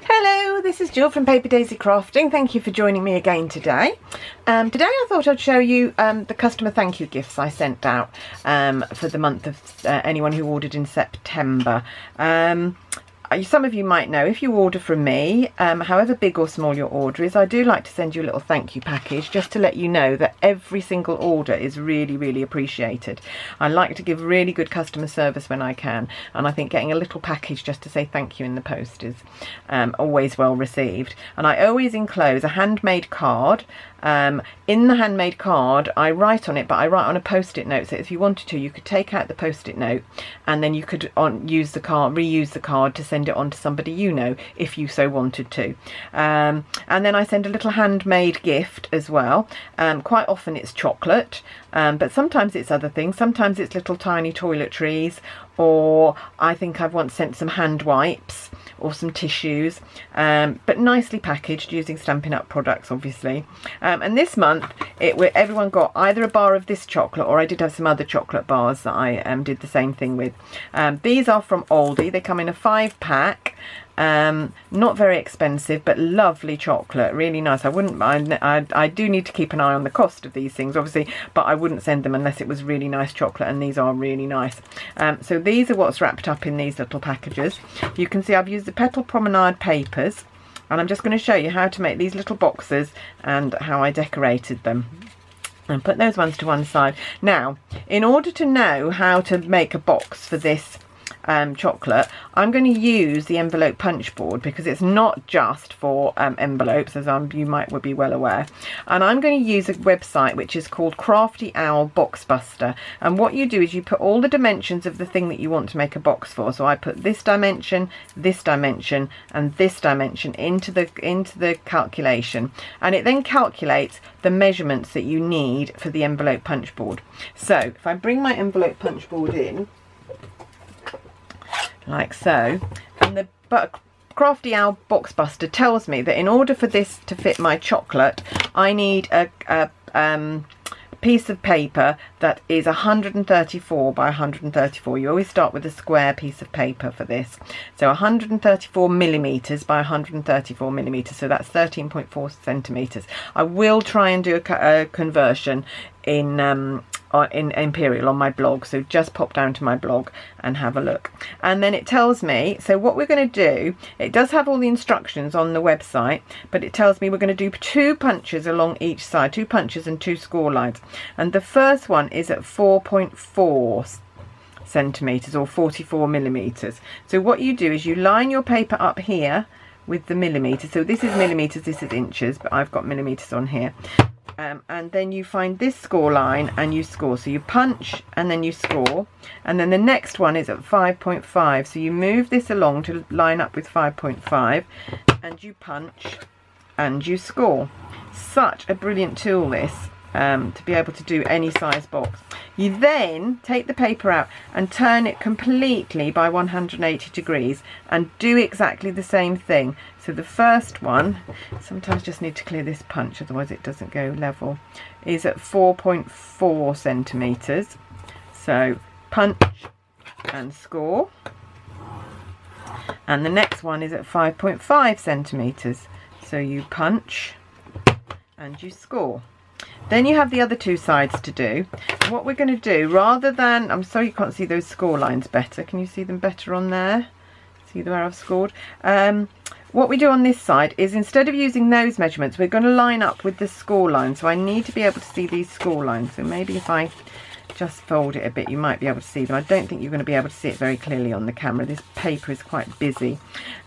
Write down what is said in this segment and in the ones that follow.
Hello, this is Jill from Paper Daisy Crafting. Thank you for joining me again today. Today I thought I'd show you the customer thank you gifts I sent out for the month of anyone who ordered in September. Some of you might know, if you order from me, however big or small your order is, I do like to send you a little thank you package just to let you know that every single order is really appreciated. I like to give really good customer service when I can, and I think getting a little package just to say thank you in the post is always well received. And I always enclose a handmade card. In the handmade card I write on it, but I write on a post-it note, so if you wanted to you could take out the post-it note and then you could reuse the card to send it on to somebody you know if you so wanted to. And then I send a little handmade gift as well. Quite often it's chocolate, but sometimes it's other things. Sometimes it's little tiny toiletries, or I think I've once sent some hand wipes or some tissues, but nicely packaged using Stampin Up products, obviously. And this month everyone got either a bar of this chocolate, or I did have some other chocolate bars that I did the same thing with. These are from Aldi. They come in a 5-pack. Not very expensive, but lovely chocolate, really nice. I do need to keep an eye on the cost of these things, obviously, but I wouldn't send them unless it was really nice chocolate, and these are really nice. So these are what's wrapped up in these little packages. You can see I've used the Petal Promenade papers, and I'm just going to show you how to make these little boxes and how I decorated them. And put those ones to one side. Now, in order to know how to make a box for this chocolate, I'm going to use the envelope punch board, because it's not just for envelopes, as you might be well aware. And I'm going to use a website which is called Crafty Owl Box Buster, and what you do is you put all the dimensions of the thing that you want to make a box for. So I put this dimension, and this dimension into the calculation, and it then calculates the measurements that you need for the envelope punch board. So if I bring my envelope punch board in like so, and the Crafty Owl Box Buster tells me that in order for this to fit my chocolate, I need a piece of paper that is 134 by 134. You always start with a square piece of paper for this. So 134 millimeters by 134 millimeters, so that's 13.4 centimeters. I will try and do a conversion in Imperial on my blog, so just pop down to my blog and have a look. And then it tells me, so what we're going to do, it does have all the instructions on the website, but it tells me we're going to do 2 punches along each side, 2 punches and 2 score lines, and the first one is at 4.4 centimeters or 44 millimeters. So what you do is you line your paper up here with the millimeters. So this is millimeters, this is inches, but I've got millimeters on here. And then you find this score line and you score. So you punch and then you score, and then the next one is at 5.5. So you move this along to line up with 5.5, and you punch and you score. Such a brilliant tool, this, to be able to do any size box. You then take the paper out and turn it completely by 180 degrees and do exactly the same thing. So the first one, sometimes just need to clear this punch, otherwise it doesn't go level, is at 4.4 centimeters. So punch and score. And the next one is at 5.5 centimeters. So you punch and you score. Then you have the other 2 sides to do. And what we're going to do, rather than, I'm sorry you can't see those score lines better. Can you see them better on there? See where I've scored? What we do on this side is, instead of using those measurements, we're going to line up with the score line. So I need to be able to see these score lines. So maybe if I just fold it a bit, you might be able to see them. I don't think you're going to be able to see it very clearly on the camera. This paper is quite busy.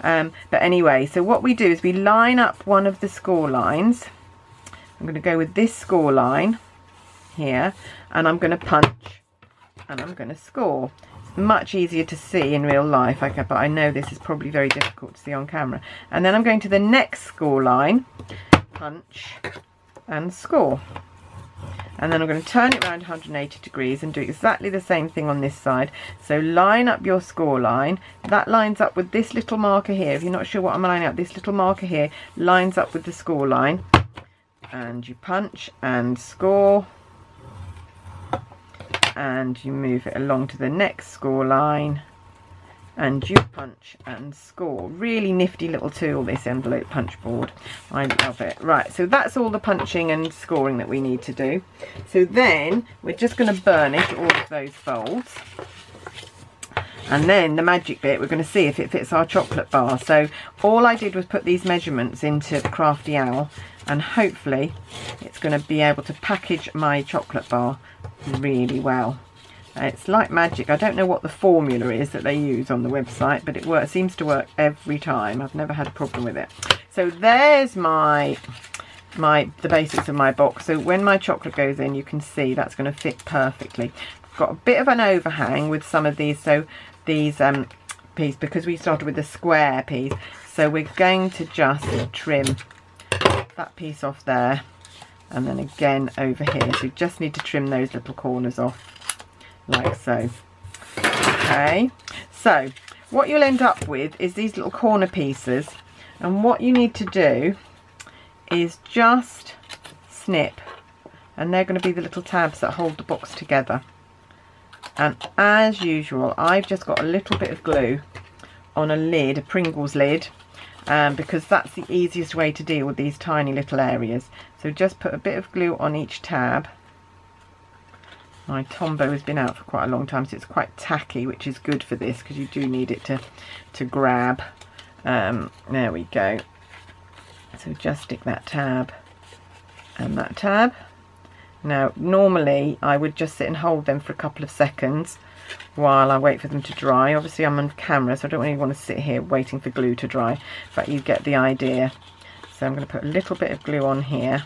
But anyway, so what we do is we line up one of the score lines. I'm going to go with this score line here, and I'm going to punch and I'm going to score. It's much easier to see in real life, but I know this is probably very difficult to see on camera. And then I'm going to the next score line, punch and score. And then I'm going to turn it around 180 degrees and do exactly the same thing on this side. So line up your score line. That lines up with this little marker here. If you're not sure what I'm lining up, this little marker here lines up with the score line. And you punch and score, and you move it along to the next score line and you punch and score. Really nifty little tool, this envelope punch board. I love it. Right, so that's all the punching and scoring that we need to do. So then we're just going to burnish all of those folds. And then the magic bit, we're going to see if it fits our chocolate bar. So all I did was put these measurements into Crafty Owl, and hopefully it's going to be able to package my chocolate bar really well. It's like magic. I don't know what the formula is that they use on the website, but it seems to work every time. I've never had a problem with it. So there's the basics of my box. So when my chocolate goes in, you can see that's going to fit perfectly. Got a bit of an overhang with some of these, so these piece, because we started with the square piece, so we're going to just trim that piece off there, and then again over here. So you just need to trim those little corners off like so. Okay, so what you'll end up with is these little corner pieces, and what you need to do is just snip, and they're going to be the little tabs that hold the box together. And as usual, I've just got a little bit of glue on a lid, a Pringles lid, because that's the easiest way to deal with these tiny little areas. So just put a bit of glue on each tab. My Tombow has been out for quite a long time, so it's quite tacky, which is good for this because you do need it to grab. There we go. So just stick that tab and that tab. Now normally I would just sit and hold them for a couple of seconds while I wait for them to dry. Obviously I'm on camera, so I don't really want to sit here waiting for glue to dry, but you get the idea. So I'm going to put a little bit of glue on here.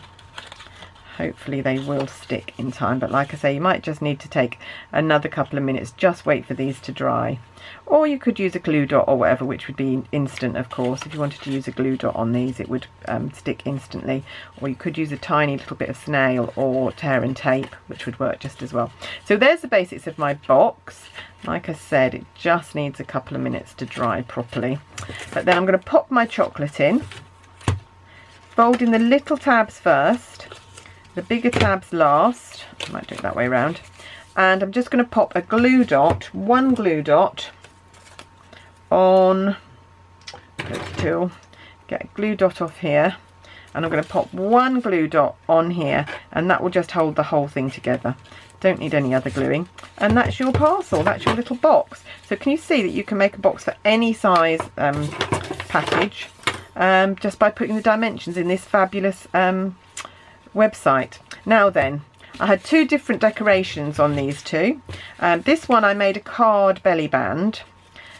Hopefully they will stick in time, but like I say, you might just need to take another couple of minutes, just wait for these to dry. Or you could use a glue dot or whatever, which would be instant, of course. If you wanted to use a glue dot on these, it would stick instantly. Or you could use a tiny little bit of snail or tear and tape, which would work just as well. So there's the basics of my box. Like I said, it just needs a couple of minutes to dry properly. But then I'm going to pop my chocolate in, fold in the little tabs first, the bigger tabs last. I might do it that way around. And I'm just going to pop a glue dot, one glue dot on, tool, get a glue dot off here, and I'm going to pop one glue dot on here, and that will just hold the whole thing together. Don't need any other gluing. And that's your parcel, that's your little box. So can you see that you can make a box for any size package just by putting the dimensions in this fabulous website. Now then, I had two different decorations on these two. This one I made a card belly band,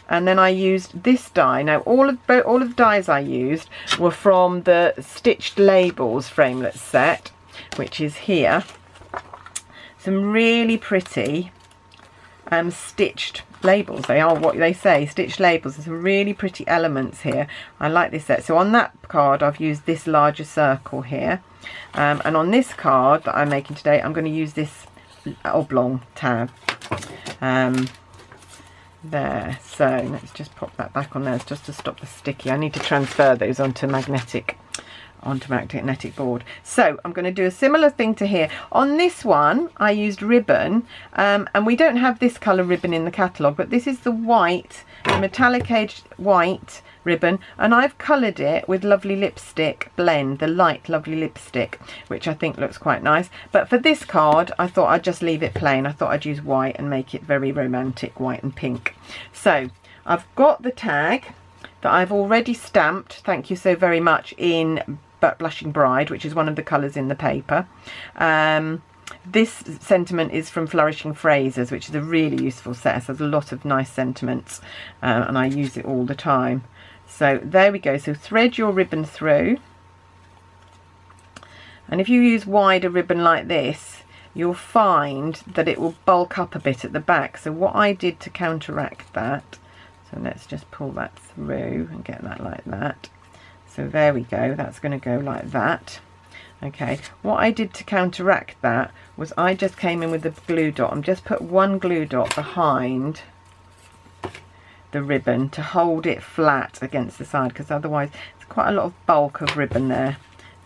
and then I used this die. Now all of the dies I used were from the Stitched Labels framelits set, which is here. Some really pretty stitched labels. They are what they say, stitched labels. There's some really pretty elements here. I like this set. So on that card I've used this larger circle here, and on this card that I'm making today I'm going to use this oblong tab there. So let's just pop that back on there just to stop the sticky. I need to transfer those onto magnetic board. So I'm going to do a similar thing to here. On this one I used ribbon, and we don't have this colour ribbon in the catalogue, but this is the white, the metallic edged white ribbon, and I've coloured it with Lovely Lipstick Blend, the light Lovely Lipstick, which I think looks quite nice. But for this card I thought I'd just leave it plain. I thought I'd use white and make it very romantic, white and pink. So I've got the tag that I've already stamped, thank you so very much, in Blushing Bride, which is one of the colours in the paper. This sentiment is from Flourishing Phrases, which is a really useful set. It has a lot of nice sentiments, and I use it all the time. So there we go. So thread your ribbon through, and if you use wider ribbon like this, you'll find that it will bulk up a bit at the back. So what I did to counteract that, so let's just pull that through and get that like that. So there we go, that's going to go like that. Okay, what I did to counteract that was I just came in with the glue dot and just put one glue dot behind the ribbon to hold it flat against the side, because otherwise it's quite a lot of bulk of ribbon there.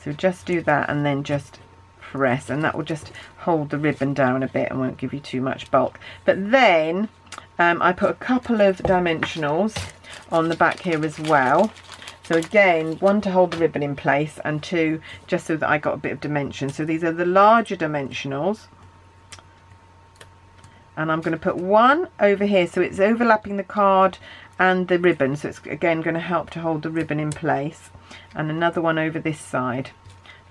So just do that and then just press, and that will just hold the ribbon down a bit and won't give you too much bulk. But then I put a couple of dimensionals on the back here as well. So again, 1 to hold the ribbon in place, and 2 just so that I got a bit of dimension. So these are the larger dimensionals. And I'm going to put 1 over here so it's overlapping the card and the ribbon. So it's again going to help to hold the ribbon in place. And another one over this side,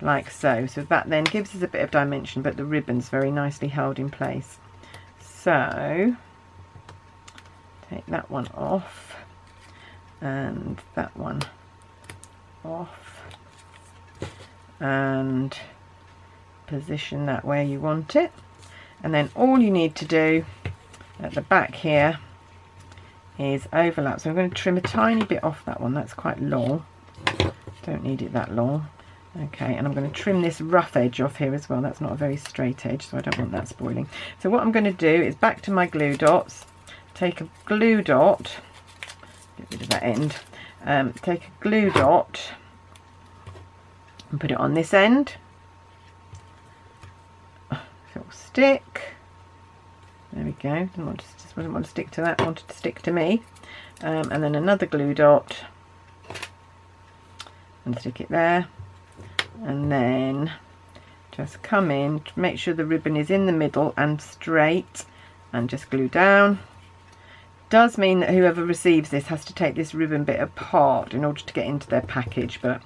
like so. So that then gives us a bit of dimension, but the ribbon's very nicely held in place. So take that one off and that one off and position that where you want it, and then all you need to do at the back here is overlap. So I'm going to trim a tiny bit off that one, that's quite long, don't need it that long. Okay, and I'm going to trim this rough edge off here as well, that's not a very straight edge, so I don't want that spoiling. So what I'm going to do is back to my glue dots, take a glue dot, get rid of that end, take a glue dot and put it on this end, so it will stick. There we go, just didn't want to stick to that, wanted to stick to me. And then another glue dot and stick it there, and then just come in, make sure the ribbon is in the middle and straight, and just glue down. Does mean that whoever receives this has to take this ribbon bit apart in order to get into their package, but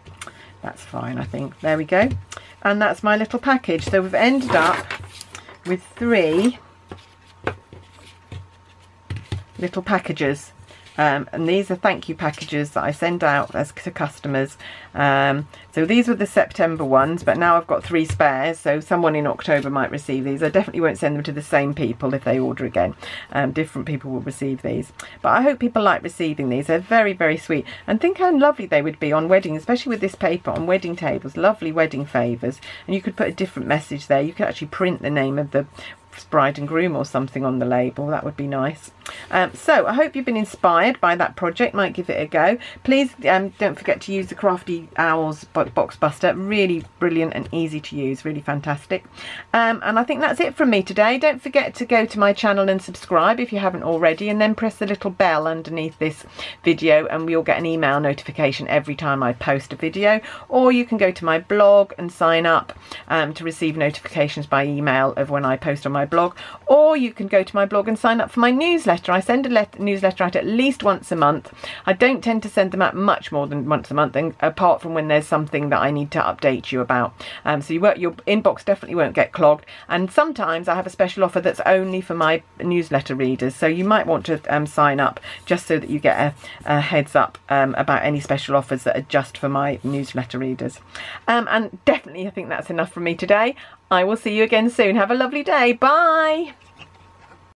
that's fine, I think. There we go, and that's my little package. So we've ended up with 3 little packages, and these are thank you packages that I send out to customers. So these were the September ones, but now I've got 3 spares, so someone in October might receive these. I definitely won't send them to the same people if they order again. Different people will receive these, but I hope people like receiving these. They're very, very sweet, and think how lovely they would be on weddings, especially with this paper, on wedding tables. Lovely wedding favours, and you could put a different message there. You could actually print the name of the bride and groom or something on the label. That would be nice. So I hope you've been inspired by that project. Might give it a go. Please don't forget to use the Crafty Owls box buster. Really brilliant and easy to use, really fantastic. And I think that's it from me today. Don't forget to go to my channel and subscribe if you haven't already, and then press the little bell underneath this video and you'll get an email notification every time I post a video. Or you can go to my blog and sign up to receive notifications by email of when I post on my blog, or you can go to my blog and sign up for my newsletter. I send a newsletter out at least once a month. I don't tend to send them out much more than once a month, and apart from when there's something that I need to update you about. So your inbox definitely won't get clogged, and sometimes I have a special offer that's only for my newsletter readers, so you might want to sign up just so that you get a heads up about any special offers that are just for my newsletter readers. And definitely I think that's enough from me today. I will see you again soon. Have a lovely day. Bye.